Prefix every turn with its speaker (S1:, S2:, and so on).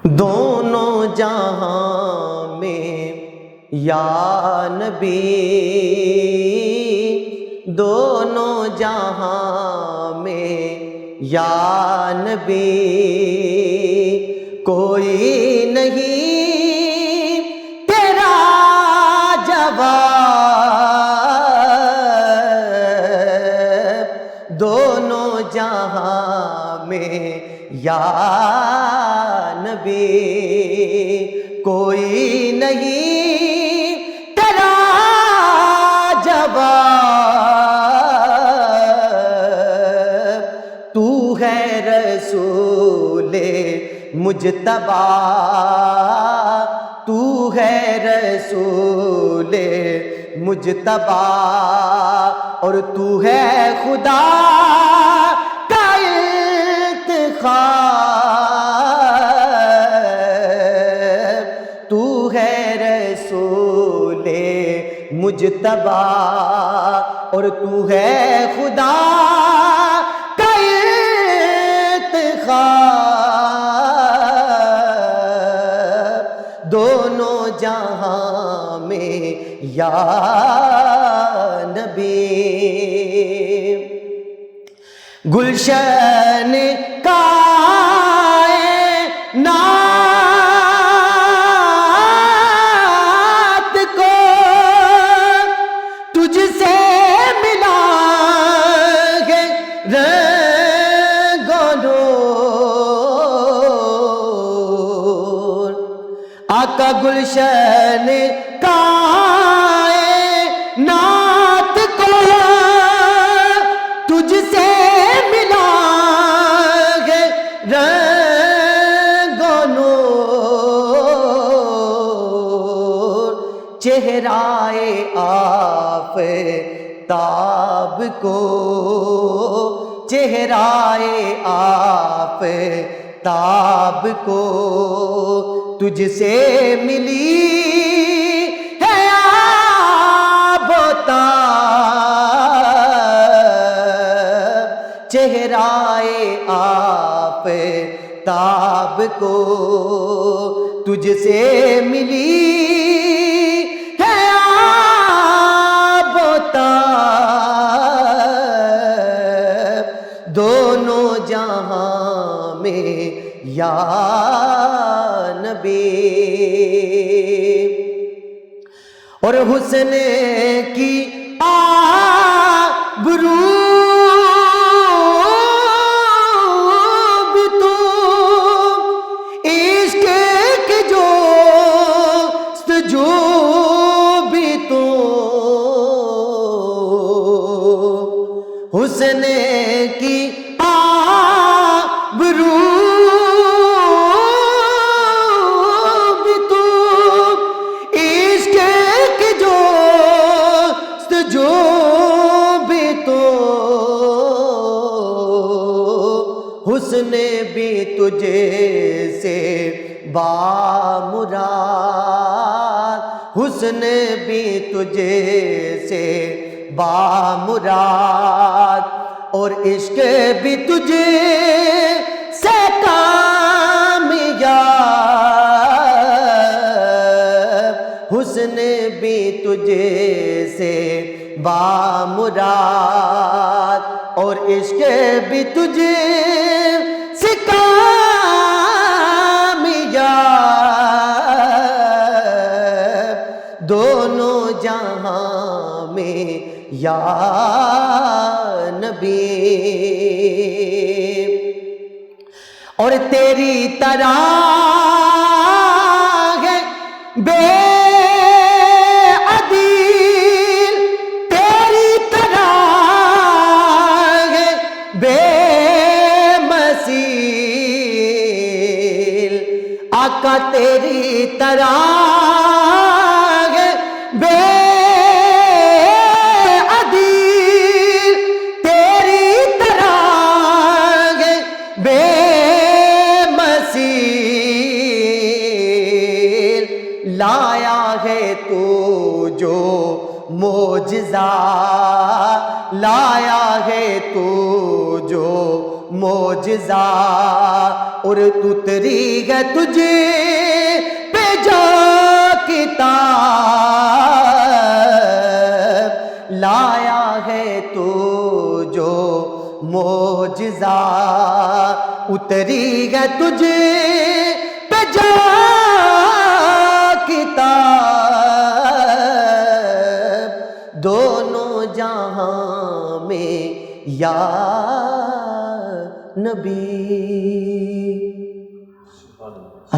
S1: دونوں جہاں میں یا نبی، دونوں جہاں میں یا نبی، کوئی نہیں تیرا جواب، دونوں جہاں میں یا نبی، کوئی نہیں تیرا جواب، تو ہے رسول مجتبی، تو ہے رسول مجتبی، اور تو ہے خدا کا انتخاب، تو ہے رسول مجتبی، اور تو ہے خدا کا انتخاب، دونوں جہاں میں یا نبی۔ گلشن کائنات کو تجھ سے ملا ہے رنگ و نور، آقا گلشن کائنات کو تجھ سے ملا ہے رنگ و نور، چہرہ آفتاب کو، چہرہ آفتاب کو تجھ سے ملی ہے آب و تاب، چہرہ آفتاب کو تجھ سے ملی ہے آب و تاب، دونوں جہاں میں یا نبی۔ اور حسن کی آبرو بھی تو، عشق کی جستجو بھی تو، حسن کی آبرو بھی تو، عشق کی جستجو بھی تو، حسن بھی تجھے سے بامراد، حسن بھی تجھے سے بامراد، اور عشق بھی تجھے سے کامیاب، حسن بھی تجھے سے بامراد، اور عشق بھی تجھے سے کامیاب، دونوں جہاں میں یا نبی۔ اور تیری طرح ہے بے عدل، تیری طرح ہے بے مثیل، آقا تیری طرح ہے بے لایا ہے تو جو معجزہ، لایا ہے تو جو معجزہ، اور اتری ہے تجھے پہ جا کتاب، لایا ہے تو جو معجزہ، اتری ہے تجھے پہ جا کتاب، دونوں جہاں میں یا نبی۔